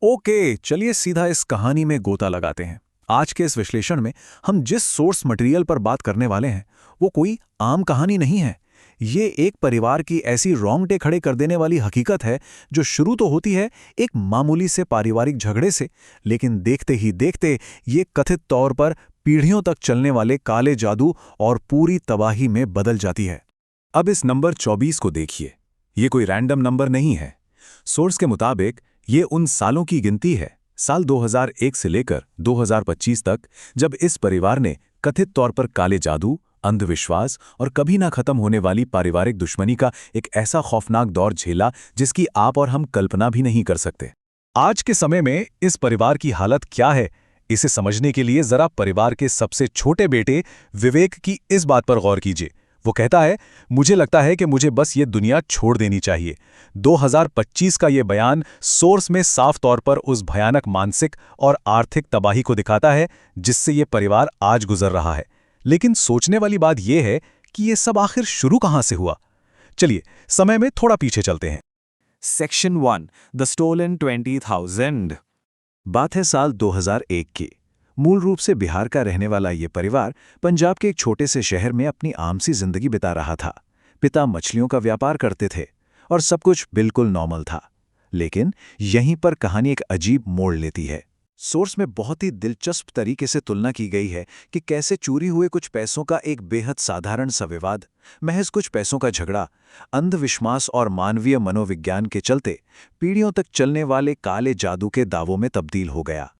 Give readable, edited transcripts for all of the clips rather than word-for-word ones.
Okay, चलिए सीधा इस कहानी में गोता लगाते हैं। आज के इस विश्लेषण में हम जिस सोर्स मटेरियल पर बात करने वाले हैं वो कोई आम कहानी नहीं है। ये एक परिवार की ऐसी रोंगटे खड़े कर देने वाली हकीकत है जो शुरू तो होती है एक मामूली से पारिवारिक झगड़े से, लेकिन देखते ही देखते ये कथित तौर पर पीढ़ियों तक चलने वाले काले जादू और पूरी तबाही में बदल जाती है। अब इस नंबर 24 को देखिए। ये कोई रैंडम नंबर नहीं है। सोर्स के मुताबिक ये उन सालों की गिनती है, साल 2001 से लेकर 2025 तक, जब इस परिवार ने कथित तौर पर काले जादू, अंधविश्वास और कभी ना खत्म होने वाली पारिवारिक दुश्मनी का एक ऐसा खौफनाक दौर झेला जिसकी आप और हम कल्पना भी नहीं कर सकते। आज के समय में इस परिवार की हालत क्या है, इसे समझने के लिए जरा परिवार के सबसे छोटे बेटे विवेक की इस बात पर गौर कीजिए। वो कहता है, मुझे लगता है कि मुझे बस ये दुनिया छोड़ देनी चाहिए। 2025 का ये बयान सोर्स में साफ तौर पर उस भयानक मानसिक और आर्थिक तबाही को दिखाता है जिससे ये परिवार आज गुजर रहा है। लेकिन सोचने वाली बात यह है कि ये सब आखिर शुरू कहां से हुआ। चलिए समय में थोड़ा पीछे चलते हैं। Section 1 the stolen 20,000। बात है साल 2001 की। मूल रूप से बिहार का रहने वाला ये परिवार पंजाब के एक छोटे से शहर में अपनी आम सी जिंदगी बिता रहा था। पिता मछलियों का व्यापार करते थे और सब कुछ बिल्कुल नॉर्मल था। लेकिन यहीं पर कहानी एक अजीब मोड़ लेती है। सोर्स में बहुत ही दिलचस्प तरीके से तुलना की गई है कि कैसे चोरी हुए कुछ पैसों का एक बेहद साधारण सा विवाद, महज कुछ पैसों का झगड़ा, अंधविश्वास और मानवीय मनोविज्ञान के चलते पीढ़ियों तक चलने वाले काले जादू के दावों में तब्दील हो गया।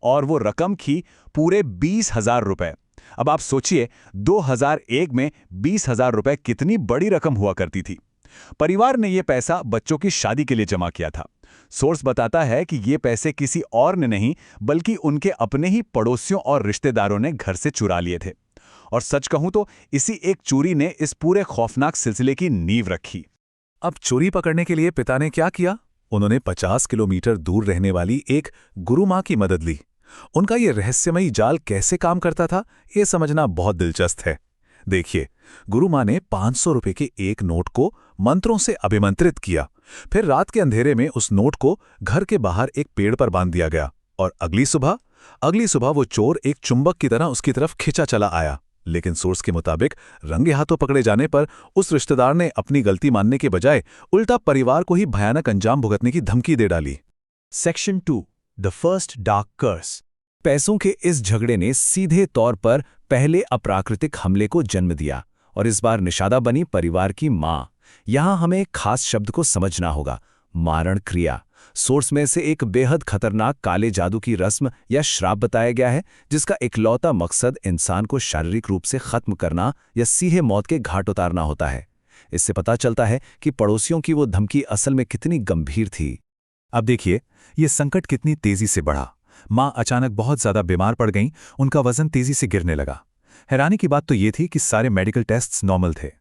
और वो रकम थी पूरे 20,000 रुपए। अब आप सोचिए, 2001 में 20,000 रुपए कितनी बड़ी रकम हुआ करती थी। परिवार ने ये पैसा बच्चों की शादी के लिए जमा किया था। सोर्स बताता है कि ये पैसे किसी और ने नहीं, बल्कि उनके अपने ही पड़ोसियों और रिश्तेदारों ने घर से चुरा लिए थे। और सच कहूं तो इसी एक चोरी ने इस पूरे खौफनाक सिलसिले की नींव रखी। अब चोरी पकड़ने के लिए पिता ने क्या किया? उन्होंने 50 किलोमीटर दूर रहने वाली एक गुरु मां की मदद ली। उनका ये रहस्यमयी जाल कैसे काम करता था, ये समझना बहुत दिलचस्प है। देखिए, गुरु मां ने 500 रुपए के एक नोट को मंत्रों से अभिमंत्रित किया। फिर रात के अंधेरे में उस नोट को घर के बाहर एक पेड़ पर बांध दिया गया और अगली सुबह वो चोर एक चुंबक की तरह उसकी तरफ खिंचा चला आया। लेकिन सोर्स के मुताबिक रंगे हाथों पकड़े जाने पर उस रिश्तेदार ने अपनी गलती मानने के बजाय उल्टा परिवार को ही भयानक अंजाम भुगतने की धमकी दे डाली। सेक्शन 2 द फर्स्ट डार्क कर्स। पैसों के इस झगड़े ने सीधे तौर पर पहले अप्राकृतिक हमले को जन्म दिया और इस बार निशाना बनी परिवार की मां। यहां हमें एक खास शब्द को समझना होगा, मारण क्रिया। सोर्स में से एक बेहद खतरनाक काले जादू की रस्म या श्राप बताया गया है जिसका इकलौता मकसद इंसान को शारीरिक रूप से खत्म करना या सीधे मौत के घाट उतारना होता है। इससे पता चलता है कि पड़ोसियों की वो धमकी असल में कितनी गंभीर थी। अब देखिए, ये संकट कितनी तेजी से बढ़ा। मां अचानक बहुत ज्यादा बीमार पड़ गईं, उनका वजन तेजी से गिरने लगा। हैरानी की बात तो ये थी कि सारे मेडिकल टेस्ट्स नॉर्मल थे,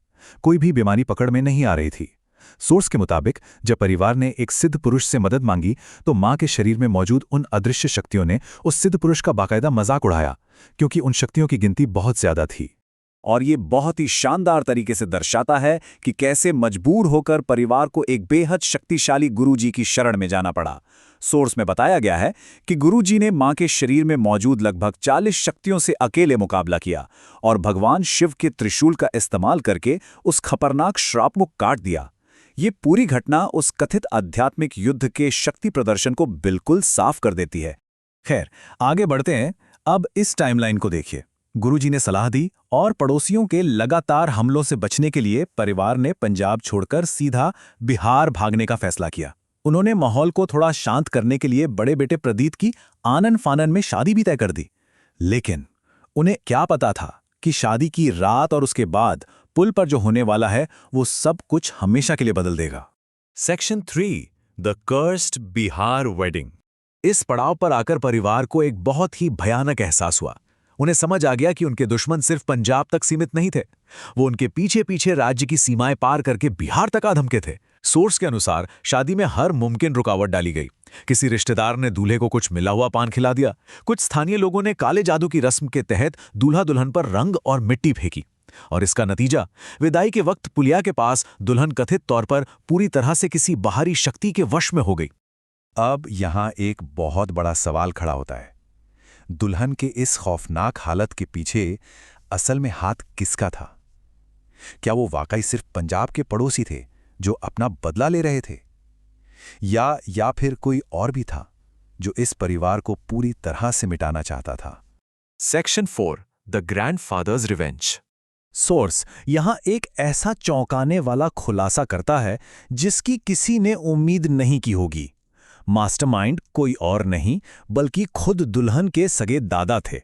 कोई भी बीमारी पकड़ में नहीं आ रही थी। सोर्स के मुताबिक जब परिवार ने एक सिद्ध पुरुष से मदद मांगी तो मां के शरीर में मौजूद उन अदृश्य शक्तियों ने उस सिद्ध पुरुष का बाकायदा मजाक उड़ाया, क्योंकि उन शक्तियों की गिनती बहुत ज्यादा थी। और ये बहुत ही शानदार तरीके से दर्शाता है कि कैसे मजबूर होकर परिवार को एक बेहद शक्तिशाली गुरुजी की शरण में जाना पड़ा। सोर्स में बताया गया है कि गुरुजी ने मां के शरीर में मौजूद लगभग 40 शक्तियों से अकेले मुकाबला किया और भगवान शिव के त्रिशूल का इस्तेमाल करके उस खतरनाक श्राप को काट दिया। ये पूरी घटना उस कथित आध्यात्मिक युद्ध के शक्ति प्रदर्शन को बिल्कुल साफ कर देती है। खैर, आगे बढ़ते हैं। अब इस टाइमलाइन को देखिए। गुरुजी ने सलाह दी और पड़ोसियों के लगातार हमलों से बचने के लिए परिवार ने पंजाब छोड़कर सीधा बिहार भागने का फैसला किया। उन्होंने माहौल को थोड़ा शांत करने के लिए बड़े बेटे प्रदीप की आनन फानन में शादी भी तय कर दी। लेकिन उन्हें क्या पता था कि शादी की रात और उसके बाद पुल पर जो होने वाला है वो सब कुछ हमेशा के लिए बदल देगा। Section 3 the cursed Bihar wedding. इस पड़ाव पर आकर परिवार को एक बहुत ही भयानक एहसास हुआ। उन्हें समझ आ गया कि उनके दुश्मन सिर्फ पंजाब तक सीमित नहीं थे, वो उनके पीछे पीछे राज्य की सीमाएं पार करके बिहार तक आ धमके थे। सोर्स के अनुसार शादी में हर मुमकिन रुकावट डाली गई। किसी रिश्तेदार ने दूल्हे को कुछ मिला हुआ पान खिला दिया, कुछ स्थानीय लोगों ने काले जादू की रस्म के तहत दूल्हा दुल्हन पर रंग और मिट्टी फेंकी। और इसका नतीजा, विदाई के वक्त पुलिया के पास दुल्हन कथित तौर पर पूरी तरह से किसी बाहरी शक्ति के वश में हो गई। अब यहाँ एक बहुत बड़ा सवाल खड़ा होता है। दुल्हन के इस खौफनाक हालत के पीछे असल में हाथ किसका था? क्या वो वाकई सिर्फ पंजाब के पड़ोसी थे जो अपना बदला ले रहे थे, या फिर कोई और भी था जो इस परिवार को पूरी तरह से मिटाना चाहता था? Section 4 the grandfathers revenge. Source यहां एक ऐसा चौंकाने वाला खुलासा करता है जिसकी किसी ने उम्मीद नहीं की होगी। मास्टरमाइंड कोई और नहीं बल्कि खुद दुल्हन के सगे दादा थे।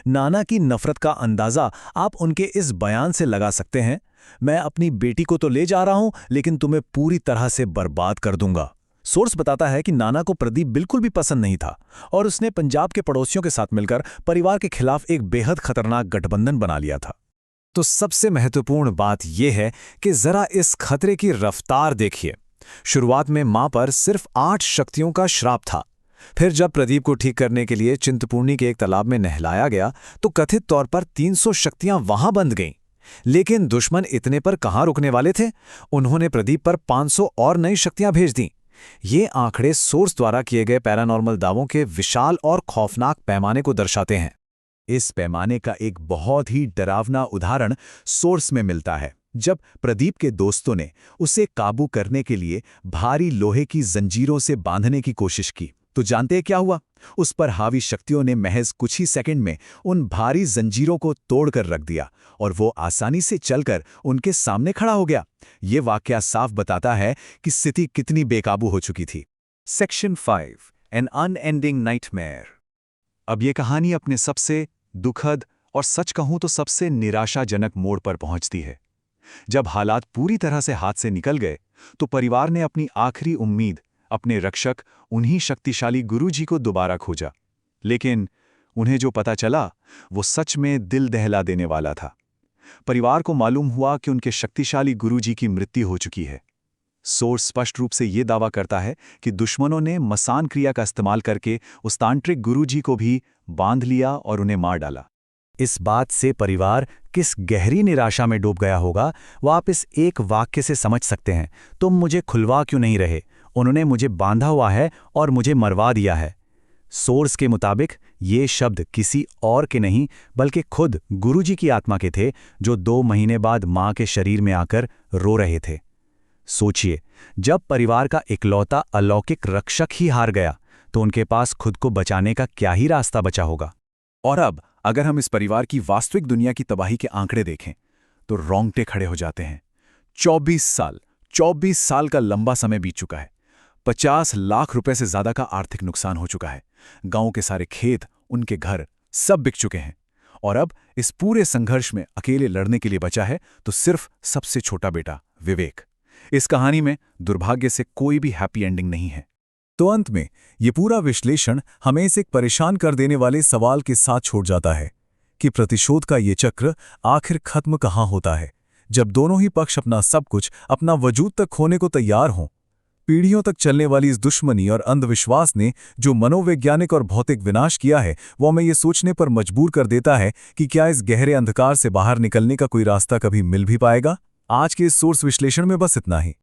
नाना की नफरत का अंदाजा आप उनके इस बयान से लगा सकते हैं, मैं अपनी बेटी को तो ले जा रहा हूं लेकिन तुम्हें पूरी तरह से बर्बाद कर दूंगा। सोर्स बताता है कि नाना को प्रदीप बिल्कुल भी पसंद नहीं था और उसने पंजाब के पड़ोसियों के साथ मिलकर परिवार के खिलाफ एक बेहद खतरनाक गठबंधन बना लिया था। तो सबसे महत्वपूर्ण बात यह है कि जरा इस खतरे की रफ्तार देखिए। शुरुआत में मां पर सिर्फ 8 शक्तियों का श्राप था। फिर जब प्रदीप को ठीक करने के लिए चिंतपूर्णी के एक तालाब में नहलाया गया तो कथित तौर पर 300 शक्तियां वहां बंध गईं। लेकिन दुश्मन इतने पर कहां रुकने वाले थे? उन्होंने प्रदीप पर 500 और नई शक्तियां भेज दी। ये आंकड़े सोर्स द्वारा किए गए पैरानॉर्मल दावों के विशाल और खौफनाक पैमाने को दर्शाते हैं। इस पैमाने का एक बहुत ही डरावना उदाहरण सोर्स में मिलता है, जब प्रदीप के दोस्तों ने उसे काबू करने के लिए भारी लोहे की जंजीरों से बांधने की कोशिश की। तो जानते हैं क्या हुआ? उस पर हावी शक्तियों ने महज कुछ ही सेकंड में उन भारी जंजीरों को तोड़कर रख दिया और वो आसानी से चलकर उनके सामने खड़ा हो गया। ये वाकया साफ बताता है कि स्थिति कितनी बेकाबू हो चुकी थी। Section 5 an unending nightmare. अब ये कहानी अपने सबसे दुखद और सच कहूं तो सबसे निराशाजनक मोड़ पर पहुंचती है। जब हालात पूरी तरह से हाथ से निकल गए तो परिवार ने अपनी आखिरी उम्मीद, अपने रक्षक, उन्हीं शक्तिशाली गुरुजी को दोबारा खोजा। लेकिन उन्हें जो पता चला वो सच में दिल दहला देने वाला था। परिवार को मालूम हुआ कि उनके शक्तिशाली गुरुजी की मृत्यु हो चुकी है। सोर्स स्पष्ट रूप से ये दावा करता है कि दुश्मनों ने मसान क्रिया का इस्तेमाल करके उस तांत्रिक गुरुजी को भी बांध लिया और उन्हें मार डाला। इस बात से परिवार किस गहरी निराशा में डूब गया होगा वो आप इस एक वाक्य से समझ सकते हैं। तुम मुझे खुलवा क्यों नहीं रहे? उन्होंने मुझे बांधा हुआ है और मुझे मरवा दिया है। सोर्स के मुताबिक ये शब्द किसी और के नहीं बल्कि खुद गुरुजी की आत्मा के थे, जो 2 महीने बाद मां के शरीर में आकर रो रहे थे। सोचिए, जब परिवार का इकलौता अलौकिक रक्षक ही हार गया तो उनके पास खुद को बचाने का क्या ही रास्ता बचा होगा। और अब अगर हम इस परिवार की वास्तविक दुनिया की तबाही के आंकड़े देखें तो रोंगटे खड़े हो जाते हैं। 24 साल का लंबा समय बीत चुका है। 50 लाख रुपए से ज्यादा का आर्थिक नुकसान हो चुका है। गांव के सारे खेत, उनके घर सब बिक चुके हैं। और अब इस पूरे संघर्ष में अकेले लड़ने के लिए बचा है तो सिर्फ सबसे छोटा बेटा विवेक। इस कहानी में दुर्भाग्य से कोई भी हैप्पी एंडिंग नहीं है। तो अंत में ये पूरा विश्लेषण हमें इस एक परेशान कर देने वाले सवाल के साथ छोड़ जाता है कि प्रतिशोध का ये चक्र आखिर खत्म कहाँ होता है, जब दोनों ही पक्ष अपना सब कुछ, अपना वजूद तक खोने को तैयार हों। पीढ़ियों तक चलने वाली इस दुश्मनी और अंधविश्वास ने जो मनोवैज्ञानिक और भौतिक विनाश किया है वो हमें ये सोचने पर मजबूर कर देता है कि क्या इस गहरे अंधकार से बाहर निकलने का कोई रास्ता कभी मिल भी पाएगा। आज के इस सोर्स विश्लेषण में बस इतना ही।